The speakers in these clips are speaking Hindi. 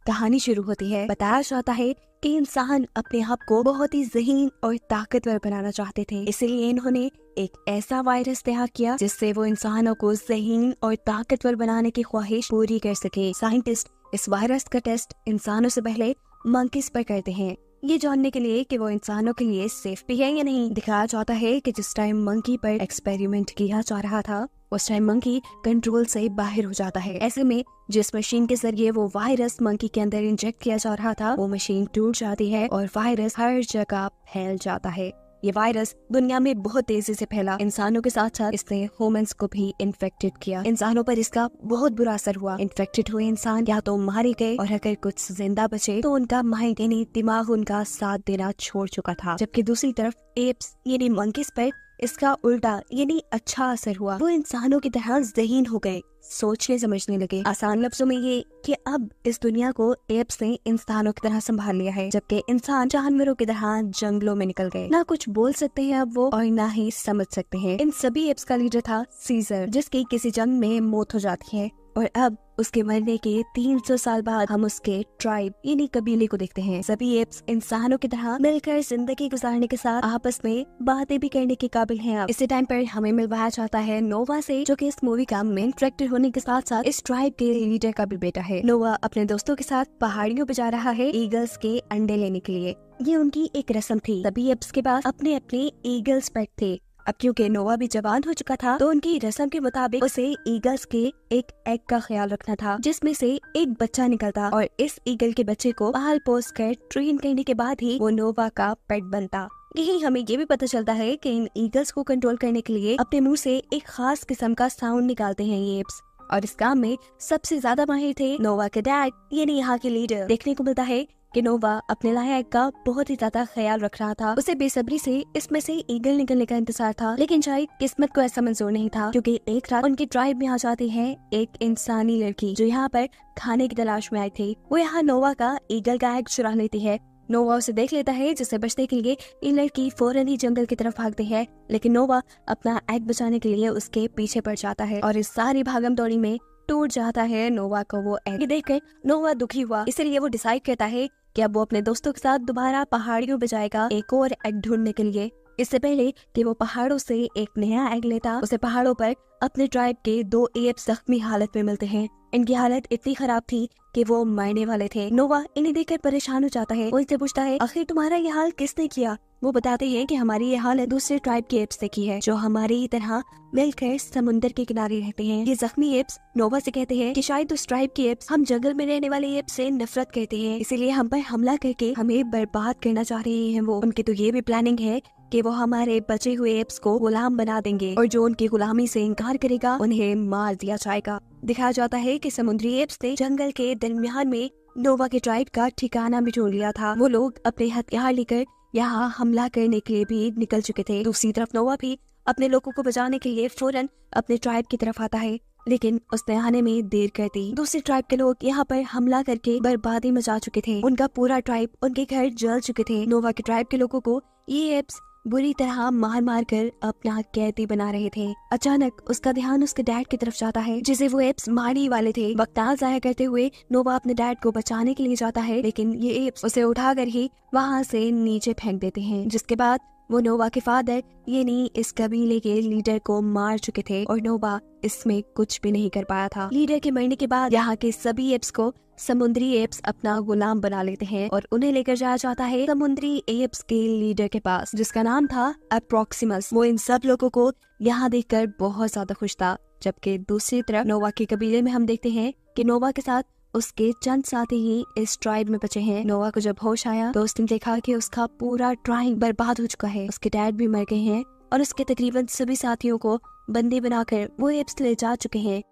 कहानी शुरू होती है। बताया जाता है कि इंसान अपने आप को बहुत ही ज़हीन और ताकतवर बनाना चाहते थे, इसलिए इन्होंने एक ऐसा वायरस तैयार किया जिससे वो इंसानों को ज़हीन और ताकतवर बनाने की ख्वाहिश पूरी कर सके। साइंटिस्ट इस वायरस का टेस्ट इंसानों से पहले मंकीज पर करते हैं, ये जानने के लिए कि वो इंसानों के लिए सेफ भी है या नहीं। दिखाया जाता है कि जिस टाइम मंकी पर एक्सपेरिमेंट किया जा रहा था उस टाइम मंकी कंट्रोल से बाहर हो जाता है। ऐसे में जिस मशीन के जरिए वो वायरस मंकी के अंदर इंजेक्ट किया जा रहा था वो मशीन टूट जाती है और वायरस हर जगह फैल जाता है। ये वायरस दुनिया में बहुत तेजी से फैला, इंसानों के साथ साथ इसने ह्यूमंस को भी इन्फेक्टेड किया। इंसानों पर इसका बहुत बुरा असर हुआ। इन्फेक्टेड हुए इंसान या तो मारे गए और अगर कुछ जिंदा बचे तो उनका माइंड यानी दिमाग उनका साथ देना छोड़ चुका था। जबकि दूसरी तरफ एप्स यानी मंकीज पर इसका उल्टा यानी अच्छा असर हुआ। वो इंसानों की तरह ज़हीन हो गए, सोचने समझने लगे। आसान लफ्जों में ये कि अब इस दुनिया को एप्स ने इंसानों की तरह संभाल लिया है, जबकि इंसान जानवरों की तरह जंगलों में निकल गए। ना कुछ बोल सकते हैं अब वो और ना ही समझ सकते हैं। इन सभी एप्स का लीडर था सीजर, जिसकी किसी जंग में मौत हो जाती है और अब उसके मरने के 300 साल बाद हम उसके ट्राइब यानी कबीले को देखते हैं। सभी एप्स इंसानों की तरह मिलकर जिंदगी गुजारने के साथ आपस में बातें भी करने के काबिल हैं। अब इसी टाइम पर हमें मिलवाया जाता है नोवा से, जो कि इस मूवी का मेन कैरेक्टर होने के साथ साथ इस ट्राइब के लीडर का भी बेटा है। नोवा अपने दोस्तों के साथ पहाड़ियों पे जा रहा है ईगल्स के अंडे लेने के लिए। ये उनकी एक रस्म थी। सभी एप्स के पास अपने अपने ईगल्स पेट थे। अब क्योंकि नोवा भी जवान हो चुका था तो उनकी रस्म के मुताबिक उसे ईगल्स के एक एग का ख्याल रखना था, जिसमें से एक बच्चा निकलता और इस ईगल के बच्चे को पाल पोस कर ट्रेन करने के बाद ही वो नोवा का पेट बनता। यही हमें ये भी पता चलता है कि इन ईगल्स को कंट्रोल करने के लिए अपने मुंह से एक खास किस्म का साउंड निकालते हैं ये एप्स, और इस काम में सबसे ज्यादा माहिर थे नोवा के डैड यानी यहाँ के लीडर। देखने को मिलता है कि नोवा अपने लायक का बहुत ही ज्यादा ख्याल रख रहा था। उसे बेसब्री से इसमें से ईगल निकलने का इंतजार था, लेकिन शायद किस्मत को ऐसा मंजूर नहीं था, क्योंकि एक रात उनकी ट्राइब में आ जाती है एक इंसानी लड़की जो यहाँ पर खाने की तलाश में आई थी। वो यहाँ नोवा का ईगल का एग चुरा लेती है। नोवा उसे देख लेता है, जिससे बचने के लिए ये लड़की फौरन ही जंगल की तरफ भागती है, लेकिन नोवा अपना एग बचाने के लिए उसके पीछे पड़ जाता है और इस सारी भागम दौड़ी में टूट जाता है नोवा को वो एग। देखकर नोवा दुखी हुआ, इसलिए वो डिसाइड करता है कि अब वो अपने दोस्तों के साथ दोबारा पहाड़ियों पे जाएगा एक और एग ढूंढने के लिए। इससे पहले कि वो पहाड़ों से एक नया एग लेता, उसे पहाड़ों पर अपने ट्राइब के 2 एप्स जख्मी हालत में मिलते हैं। इनकी हालत इतनी खराब थी कि वो मरने वाले थे। नोवा इन्हें देखकर परेशान हो जाता है। वो इनसे पूछता है आखिर तुम्हारा ये हाल किसने किया। वो बताते हैं कि हमारी ये हालत दूसरे ट्राइब के एप्स ने की है, जो हमारी तरह मिलकर समुद्र के किनारे रहते हैं। ये जख्मी एप्स नोवा से कहते हैं कि शायद उस ट्राइब के एप्स हम जंगल में रहने वाले एप्स से नफरत करते हैं, इसीलिए हम पर हमला करके हमें बर्बाद करना चाह रहे हैं। वो उनकी तो ये भी प्लानिंग है कि वो हमारे बचे हुए एप्स को गुलाम बना देंगे और जो उनकी गुलामी से इनकार करेगा उन्हें मार दिया जाएगा। दिखाया जाता है कि समुद्री एप्स ने जंगल के दरमियान में नोवा के ट्राइब का ठिकाना भी ढूंढ लिया था। वो लोग अपने हथियार लेकर यहाँ हमला करने के लिए भी निकल चुके थे। दूसरी तरफ नोवा भी अपने लोगों को बचाने के लिए फौरन अपने ट्राइब की तरफ आता है, लेकिन उसने आने में देर कर दी। दूसरे ट्राइब के लोग यहाँ पर हमला करके बर्बादी मचा चुके थे। उनका पूरा ट्राइब, उनके घर जल चुके थे। नोवा के ट्राइब के लोगों को ये एप्स बुरी तरह मार मार कर अपना कैदी बना रहे थे। अचानक उसका ध्यान उसके डैड की तरफ जाता है, जिसे वो एप्स मारने वाले थे। वक्त जाया करते हुए नोवा अपने डैड को बचाने के लिए जाता है, लेकिन ये एप्स उसे उठाकर ही वहाँ से नीचे फेंक देते हैं, जिसके बाद वो नोवा के फादर यानी इस कबीले के लीडर को मार चुके थे और नोवा इसमें कुछ भी नहीं कर पाया था। लीडर के मरने के बाद यहाँ के सभी एप्स को समुद्री एप्स अपना गुलाम बना लेते हैं और उन्हें लेकर जाया जाता है समुद्री एप्स के लीडर के पास, जिसका नाम था अप्रोक्सिमस। वो इन सब लोगों को यहाँ देखकर बहुत ज्यादा खुश था। जबकि दूसरी तरफ नोवा के कबीले में हम देखते हैं कि नोवा के साथ उसके चंद साथी ही इस ट्राइब में बचे हैं। नोवा को जब होश आया तो उसने देखा कि उसका पूरा ट्राइब बर्बाद हो चुका है। उसके डैड भी मर गए हैं और उसके तकरीबन सभी साथियों को बंदी बनाकर वो एप्स ले जा चुके हैं।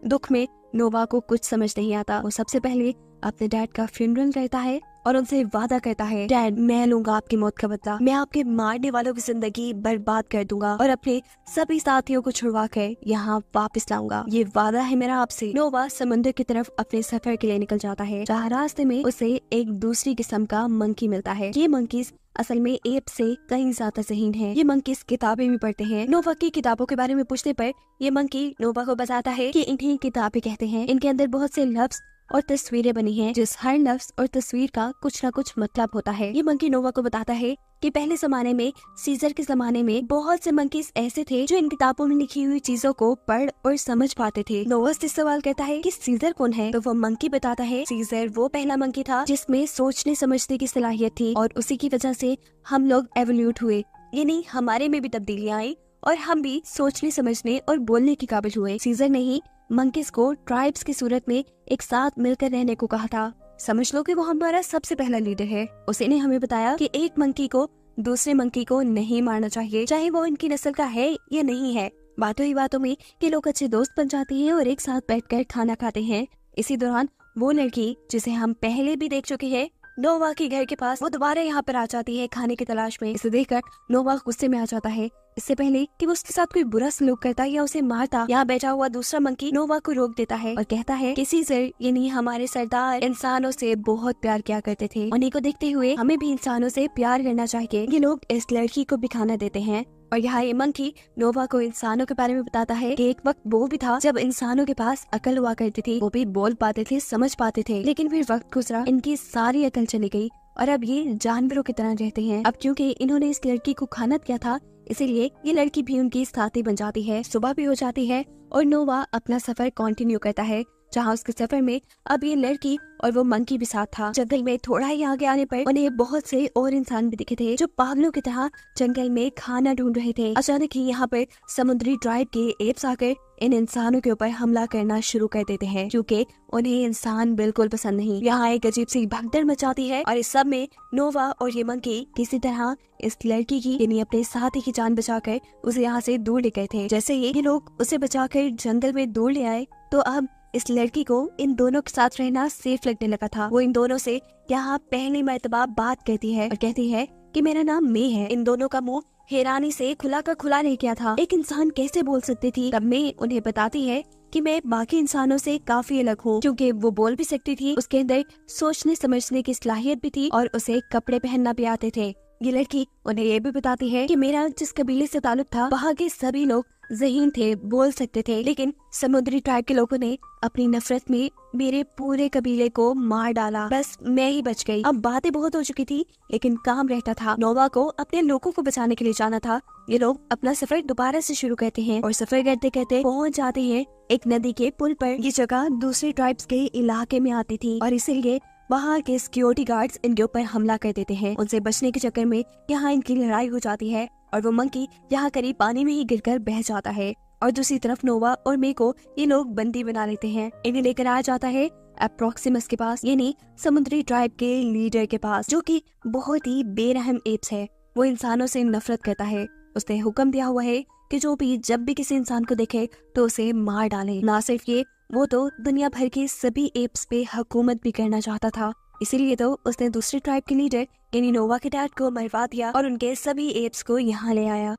दुख में नोवा को कुछ समझ नहीं आता। वो सबसे पहले अपने डैड का फ्यूनरल करता है और उनसे वादा करता है, डैड मैं लूंगा आपकी मौत का बदला, मैं आपके मारने वालों की जिंदगी बर्बाद कर दूंगा और अपने सभी साथियों को छुड़वा कर यहाँ वापस लाऊंगा, ये वादा है मेरा आपसे। नोवा समुद्र की तरफ अपने सफर के लिए निकल जाता है, जहाँ रास्ते में उसे एक दूसरी किस्म का मंकी मिलता है। ये मंकीज असल में एप से कहीं ज्यादा ज़हीन है। ये मंकीज किताबें भी पढ़ते हैं। नोवा की किताबों के बारे में पूछने पर ये मंकी नोवा को बताता है कि इन्हीं किताबें कहते हैं, इनके अंदर बहुत से लफ्ज और तस्वीरें बनी हैं, जिस हर लफ्ज और तस्वीर का कुछ न कुछ मतलब होता है। ये मंकी नोवा को बताता है कि पहले जमाने में, सीजर के जमाने में, बहुत से मंकीज ऐसे थे जो इन किताबों में लिखी हुई चीजों को पढ़ और समझ पाते थे। नोवा से सवाल करता है कि सीजर कौन है, तो वो मंकी बताता है सीजर वो पहला मंकी था जिसमें सोचने समझने की सलाहियत थी और उसी की वजह से हम लोग एवोल्यूट हुए, यानी हमारे में भी तब्दीलियां आई और हम भी सोचने समझने और बोलने के काबिल हुए। सीजर ने ही मंकीज को ट्राइब्स की सूरत में एक साथ मिलकर रहने को कहा था। समझ लो कि वो हमारा सबसे पहला लीडर है। उसी ने हमें बताया कि एक मंकी को दूसरे मंकी को नहीं मारना चाहिए, चाहे वो इनकी नस्ल का है या नहीं है। बातों ही बातों में कि लोग अच्छे दोस्त बन जाते हैं और एक साथ बैठकर खाना खाते हैं। इसी दौरान वो लड़की जिसे हम पहले भी देख चुके हैं, नोवा के घर के पास, वो दोबारा यहाँ पर आ जाती है खाने की तलाश में। इसे देखकर नोवा गुस्से में आ जाता है। इससे पहले कि वो उसके साथ कोई बुरा सलूक करता या उसे मारता, यहाँ बैठा हुआ दूसरा मंकी नोवा को रोक देता है और कहता है कि सीजर यानी हमारे सरदार इंसानों से बहुत प्यार किया करते थे। उन्हीं को देखते हुए हमें भी इंसानों से प्यार करना चाहिए। ये लोग इस लड़की को भी खाना देते हैं और यहाँ ये मंकी नोवा को इंसानों के बारे में बताता है कि एक वक्त वो भी था जब इंसानों के पास अकल हुआ करती थी, वो भी बोल पाते थे, समझ पाते थे, लेकिन फिर वक्त गुजरा, इनकी सारी अकल चली गई और अब ये जानवरों की तरह रहते हैं। अब क्योंकि इन्होंने इस लड़की को खाना किया था, इसीलिए ये लड़की भी उनकी साथी बन जाती है। सुबह भी हो जाती है और नोवा अपना सफर कंटिन्यू करता है, जहाँ उसके सफर में अब ये लड़की और वो मंकी भी साथ था। जंगल में थोड़ा ही आगे आने पर उन्हें बहुत से और इंसान भी दिखे थे जो पागलों की तरह जंगल में खाना ढूंढ रहे थे। अचानक ही यहाँ पर समुद्री ट्राइब के एप्स आकर इन इंसानों के ऊपर हमला करना शुरू कर देते हैं, क्योंकि उन्हें इंसान बिल्कुल पसंद नहीं। यहाँ एक अजीब सी भगदड़ मचाती है और इस सब में नोवा और ये मंकी किसी तरह इस लड़की की यानी अपने साथी की जान बचाकर उसे यहाँ से दूर ले गए थे। जैसे ही ये लोग उसे बचाकर जंगल में दूर ले आए तो अब इस लड़की को इन दोनों के साथ रहना सेफ लगने लगा था। वो इन दोनों से यहाँ पहली मर्तबा बात कहती है और कहती है कि मेरा नाम मे है। इन दोनों का मुंह हैरानी से खुला का खुला रह गया था। एक इंसान कैसे बोल सकती थी? तब मे उन्हें बताती है कि मैं बाकी इंसानों से काफी अलग हूँ, क्योंकि वो बोल भी सकती थी, उसके अंदर सोचने समझने की सलाहियत भी थी और उसे कपड़े पहनना भी आते थे। ये लड़की उन्हें ये भी बताती है कि मेरा जिस कबीले से ताल्लुक था, वहाँ के सभी लोग ज़हीन थे, बोल सकते थे, लेकिन समुद्री ट्राइब के लोगों ने अपनी नफरत में मेरे पूरे कबीले को मार डाला। बस मैं ही बच गई। अब बातें बहुत हो चुकी थी, लेकिन काम रहता था। नोवा को अपने लोगों को बचाने के लिए जाना था। ये लोग अपना सफर दोबारा से शुरू करते हैं और सफर करते करते पहुंच जाते हैं एक नदी के पुल पर। ये जगह दूसरे ट्राइब्स के इलाके में आती थी और इसीलिए वहाँ के सिक्योरिटी गार्ड्स इनके ऊपर हमला कर देते हैं। उनसे बचने के चक्कर में यहाँ इनकी लड़ाई हो जाती है और वो मंकी यहाँ करीब पानी में ही गिरकर बह जाता है और दूसरी तरफ नोवा और मे को ये लोग बंदी बना लेते हैं। इन्हें लेकर आया जाता है अप्रोक्सिमस के पास, यानी समुद्री ट्राइब के लीडर के पास, जो कि बहुत ही बेरहम एप्स है। वो इंसानों से नफरत करता है। उसने हुक्म दिया हुआ है कि जो भी जब भी किसी इंसान को देखे तो उसे मार डाले। ना सिर्फ ये, वो तो दुनिया भर के सभी एप्स पे हुकूमत भी करना चाहता था। इसीलिए तो उसने दूसरे ट्राइब के लीडर यानी नोवा के डैड को मरवा दिया और उनके सभी एप्स को यहाँ ले आया।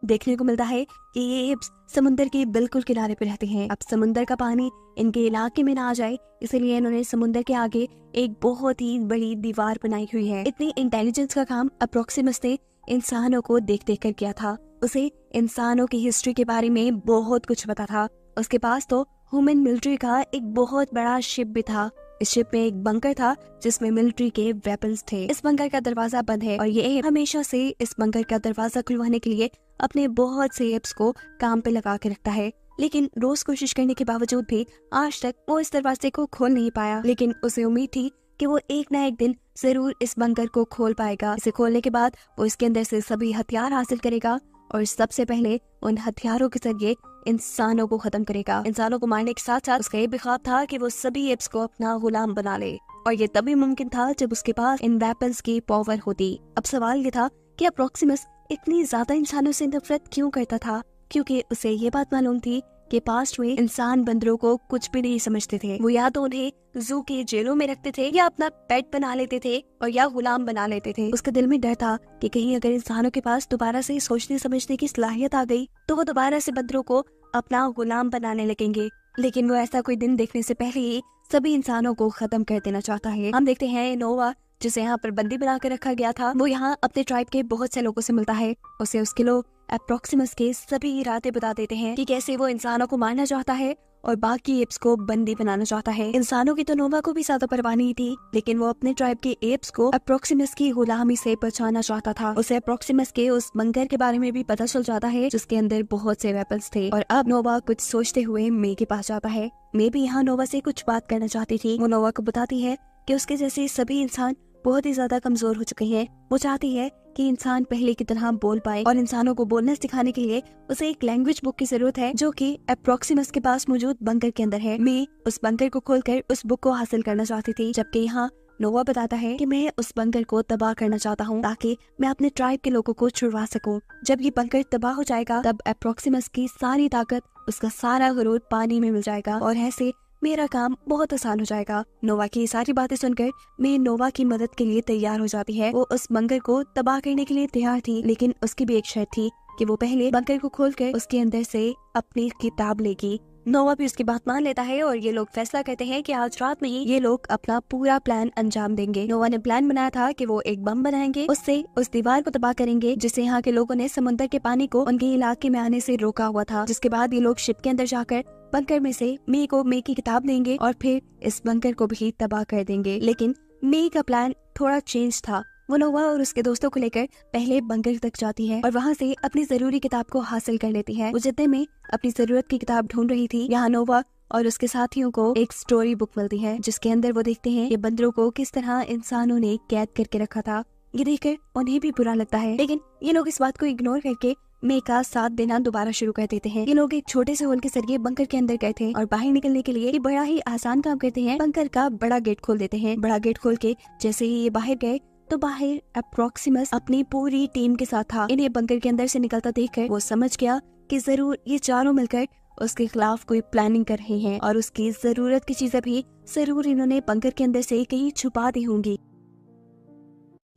देखने को मिलता है कि ये एप्स समुद्र के बिल्कुल किनारे पे रहते हैं। अब समुद्र का पानी इनके इलाके में ना आ जाए, इसलिए इन्होंने समुद्र के आगे एक बहुत ही बड़ी दीवार बनाई हुई है। इतनी इंटेलिजेंस का काम अप्रोक्सिमस ने इंसानों को देख देख कर किया था। उसे इंसानों की हिस्ट्री के बारे में बहुत कुछ पता था। उसके पास तो ह्यूमन मिलिट्री का एक बहुत बड़ा शिप भी था। इस शिप में एक बंकर था जिसमें मिलिट्री के वेपन्स थे। इस बंकर का दरवाजा बंद है और ये हमेशा से इस बंकर का दरवाजा खुलवाने के लिए अपने बहुत से एप्स को काम पे लगा के रखता है, लेकिन रोज कोशिश करने के बावजूद भी आज तक वो इस दरवाजे को खोल नहीं पाया। लेकिन उसे उम्मीद थी कि वो एक न एक दिन जरूर इस बंकर को खोल पाएगा। इसे खोलने के बाद वो इसके अंदर से सभी हथियार हासिल करेगा और सबसे पहले उन हथियारों के जरिए इंसानों को खत्म करेगा। इंसानों को मारने के साथ साथ उसका ये भी ख्वाब था कि वो सभी एप्स को अपना गुलाम बना ले, और ये तभी मुमकिन था जब उसके पास इन वेपन्स की पावर होती। अब सवाल ये था कि अप्रोक्सिमस इतनी ज्यादा इंसानों से नफरत क्यों करता था, क्योंकि उसे ये बात मालूम थी कि पास्ट में इंसान बंदरों को कुछ भी नहीं समझते थे। वो या तो उन्हें जू के जेलों में रखते थे या अपना पेट बना लेते थे और या गुलाम बना लेते थे। उसके दिल में डर था कि कहीं अगर इंसानों के पास दोबारा से सोचने समझने की सलाहियत आ गई तो वो दोबारा से बंदरों को अपना गुलाम बनाने लगेंगे। लेकिन वो ऐसा कोई दिन देखने से पहले ही सभी इंसानों को खत्म कर देना चाहता है। हम देखते हैं नोवा, जिसे यहाँ पर बंदी बना कर रखा गया था, वो यहाँ अपने ट्राइब के बहुत से लोगों से मिलता है। उसे उसके लोग अप्रोक्सिमस के सभी इरादे बता देते हैं कि कैसे वो इंसानों को मारना चाहता है और बाकी एप्स को बंदी बनाना चाहता है। इंसानों की तो नोवा को भी ज्यादा परवाह नहीं थी, लेकिन वो अपने ट्राइब के एप्स को अप्रोक्सिमस की गुलामी से बचाना चाहता था। उसे अप्रोक्सिमस के उस बंकर के बारे में भी पता चल जाता है जिसके अंदर बहुत से वेपन्स थे। और अब नोवा कुछ सोचते हुए मे के पास जाता है। मे भी यहाँ नोवा से कुछ बात करना चाहती थी। वो नोवा को बताती है कि उसके जैसे सभी इंसान बहुत ही ज्यादा कमजोर हो चुके हैं। वो चाहती है कि इंसान पहले की तरह बोल पाए और इंसानों को बोलना सिखाने के लिए उसे एक लैंग्वेज बुक की जरूरत है जो कि अप्रोक्सिमस के पास मौजूद बंकर के अंदर है। मैं उस बंकर को खोलकर उस बुक को हासिल करना चाहती थी, जबकि यहाँ नोवा बताता है कि मैं उस बंकर को तबाह करना चाहता हूँ ताकि मैं अपने ट्राइब के लोगों को छुड़वा सकूं। जब ये बंकर तबाह हो जाएगा तब अप्रोक्सिमस की सारी ताकत, उसका सारा गुरूर पानी में मिल जाएगा और ऐसे मेरा काम बहुत आसान हो जाएगा। नोवा की सारी बातें सुनकर मैं नोवा की मदद के लिए तैयार हो जाती है। वो उस बंकर को तबाह करने के लिए तैयार थी, लेकिन उसकी भी एक शर्त थी कि वो पहले बंकर को खोलकर उसके अंदर से अपनी किताब लेगी। नोवा भी उसकी बात मान लेता है और ये लोग फैसला करते हैं कि आज रात में ही ये लोग अपना पूरा प्लान अंजाम देंगे। नोवा ने प्लान बनाया था कि वो एक बम बनाएंगे, उससे उस दीवार को तबाह करेंगे जिससे यहाँ के लोगों ने समुद्र के पानी को उनके इलाके में आने से रोका हुआ था। जिसके बाद ये लोग शिप के अंदर जाकर बंकर में से मे को मे की किताब देंगे और फिर इस बंकर को भी तबाह कर देंगे। लेकिन मे का प्लान थोड़ा चेंज था। वो नोवा और उसके दोस्तों को लेकर पहले बंकर तक जाती है और वहाँ से अपनी जरूरी किताब को हासिल कर लेती है। वो जितने में अपनी जरूरत की किताब ढूंढ रही थी, यहाँ नोवा और उसके साथियों को एक स्टोरी बुक मिलती है जिसके अंदर वो देखते हैं कि बंदरों को किस तरह इंसानों ने कैद करके रखा था। ये देखकर उन्हें भी बुरा लगता है, लेकिन ये लोग इस बात को इग्नोर करके मे का साथ देना दोबारा शुरू कर देते हैं। ये लोग एक छोटे से होल के जरिए बंकर के अंदर गए थे और बाहर निकलने के लिए ये बड़ा ही आसान काम करते हैं। बंकर का बड़ा गेट खोल देते हैं। बड़ा गेट खोल के जैसे ही ये बाहर गए तो बाहर अप्रोक्सिमस अपनी पूरी टीम के साथ था। इन्हें बंकर के अंदर से निकलता देखकर वो समझ गया कि जरूर ये चारों मिलकर उसके खिलाफ कोई प्लानिंग कर रहे हैं और उसकी जरूरत की चीजें भी जरूर इन्होंने बंकर के अंदर से कहीं छुपा दी होंगी।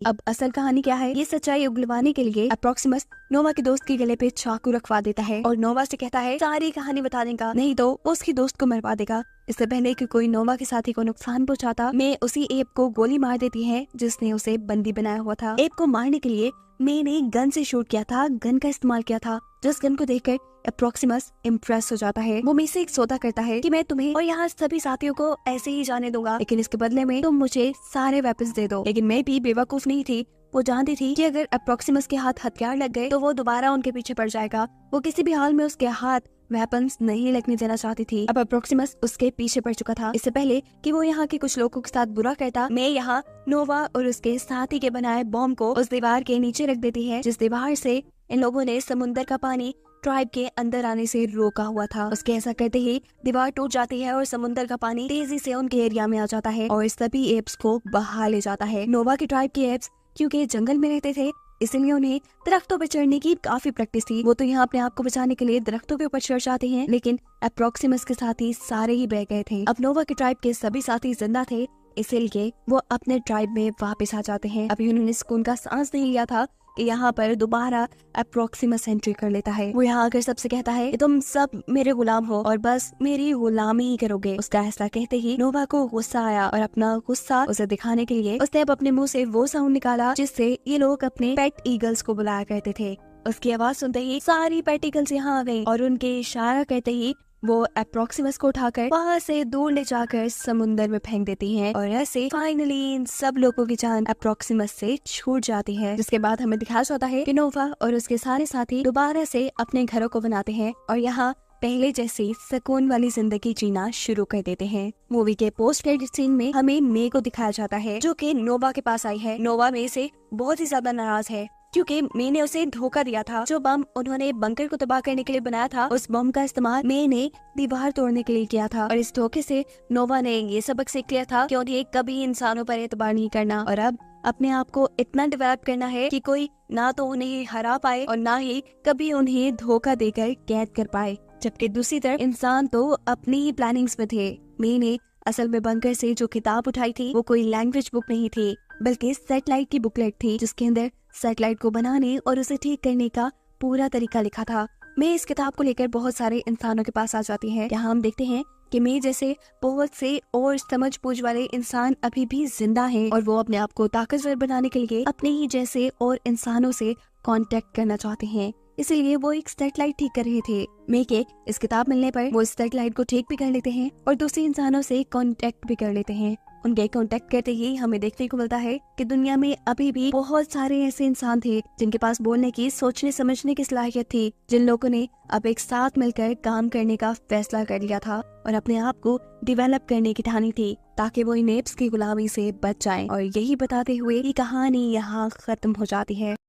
अब असल कहानी क्या है, ये सच्चाई उगलवाने के लिए अप्रोक्सिमस नोवा के दोस्त के गले पे चाकू रखवा देता है और नोवा से कहता है सारी कहानी बता देगा, नहीं तो उसकी दोस्त को मरवा देगा। इससे पहले कि कोई नोवा के साथी को नुकसान पहुंचाता, मैं उसी एप को गोली मार देती है जिसने उसे बंदी बनाया हुआ था। एप को मारने के लिए मैंने गन से शूट किया था, गन का इस्तेमाल किया था। जिस गन को देखकर अप्रोक्सिमस इम्प्रेस हो जाता है। वो मुझसे एक सौदा करता है कि मैं तुम्हें और यहाँ सभी साथियों को ऐसे ही जाने दूंगा, लेकिन इसके बदले में तुम मुझे सारे वेपन्स दे दो। लेकिन मैं भी बेवकूफ नहीं थी, वो जानती थी कि अगर अप्रोक्सिमस के हाथ हथियार लग गए तो वो दोबारा उनके पीछे पड़ जाएगा। वो किसी भी हाल में उसके हाथ वेपन्स नहीं लगने देना चाहती थी। अब अप्रोक्सिमस उसके पीछे पड़ चुका था। इससे पहले कि वो यहाँ के कुछ लोगों के साथ बुरा करता, मैं यहाँ नोवा और उसके साथी के बनाए बॉम्ब को उस दीवार के नीचे रख देती है जिस दीवार से इन लोगों ने समुद्र का पानी ट्राइब के अंदर आने से रोका हुआ था। उसके ऐसा करते ही दीवार टूट जाती है और समुद्र का पानी तेजी से उनके एरिया में आ जाता है और सभी एप्स को बहा ले जाता है। नोवा के ट्राइब के एप्स क्योंकि जंगल में रहते थे इसलिए उन्हें दरख्तों पर चढ़ने की काफी प्रैक्टिस थी। वो तो यहाँ अपने आप को बचाने के लिए दरख्तों के ऊपर चढ़ जाते हैं, लेकिन अप्रोक्सिमस के साथी सारे ही बह गए थे। अब नोवा के ट्राइब के सभी साथी जिंदा थे, इसीलिए वो अपने ट्राइब में वापस आ जाते हैं। अभी उन्होंने सुकून का सांस नहीं लिया था कि यहाँ पर दोबारा अप्रोक्सिमस एंट्री कर लेता है। वो यहाँ आकर सबसे कहता है कि तुम सब मेरे गुलाम हो और बस मेरी गुलामी ही करोगे। उसका ऐसा कहते ही नोवा को गुस्सा आया और अपना गुस्सा उसे दिखाने के लिए उसने अब अपने मुंह से वो साउंड निकाला जिससे ये लोग अपने पेट ईगल्स को बुलाया करते थे। उसकी आवाज सुनते ही सारी पेट ईगल्स यहाँ आ गई और उनके इशारा करते ही वो अप्रोक्सिमस को उठाकर वहाँ से दूर ले जाकर समुद्र में फेंक देती हैं और ऐसे फाइनली इन सब लोगों की जान अप्रोक्सिमस से छूट जाती है। जिसके बाद हमें दिखाया जाता है कि नोवा और उसके सारे साथी दोबारा से अपने घरों को बनाते हैं और यहाँ पहले जैसी सुकून वाली जिंदगी जीना शुरू कर देते हैं। मूवी के पोस्ट क्रेडिट सीन में हमें मे को दिखाया जाता है जो कि नोवा के पास आई है। नोवा मे से बहुत ही ज्यादा नाराज है क्योंकि मे ने उसे धोखा दिया था। जो बम उन्होंने बंकर को तबाह करने के लिए बनाया था, उस बम का इस्तेमाल मे ने दीवार तोड़ने के लिए किया था और इस धोखे से नोवा ने ये सबक सीख लिया था कि उन्हें कभी इंसानों पर एतबार नहीं करना और अब अपने आप को इतना डेवलप करना है कि कोई ना तो उन्हें हरा पाए और ना ही कभी उन्हें धोखा देकर कैद कर पाए। जबकि दूसरी तरफ इंसान तो अपनी ही प्लानिंग्स में थे। मे ने असल में बंकर से जो किताब उठाई थी वो कोई लैंग्वेज बुक नहीं थी बल्कि सैटेलाइट की बुकलेट थी जिसके अंदर सैटेलाइट को बनाने और उसे ठीक करने का पूरा तरीका लिखा था। मैं इस किताब को लेकर बहुत सारे इंसानों के पास आ जाती है। यहाँ हम देखते हैं कि मैं जैसे बहुत से और समझ बूझ वाले इंसान अभी भी जिंदा हैं और वो अपने आप को ताकतवर बनाने के लिए अपने ही जैसे और इंसानों से कांटेक्ट करना चाहते हैं। इसीलिए वो एक सेटेलाइट ठीक कर रहे थे। मेके इस किताब मिलने पर वो सेटेलाइट को ठीक भी कर लेते हैं और दूसरे इंसानों से कांटेक्ट भी कर लेते हैं। उनके कांटेक्ट करते ही हमें देखने को मिलता है कि दुनिया में अभी भी बहुत सारे ऐसे इंसान थे जिनके पास बोलने की, सोचने समझने की सलाहियत थी, जिन लोगों ने अब एक साथ मिलकर काम करने का फैसला कर लिया था और अपने आप को डेवलप करने की ठानी थी ताकि वो इन एप्स की गुलामी से बच जाएं। और यही बताते हुए ये कहानी यहाँ खत्म हो जाती है।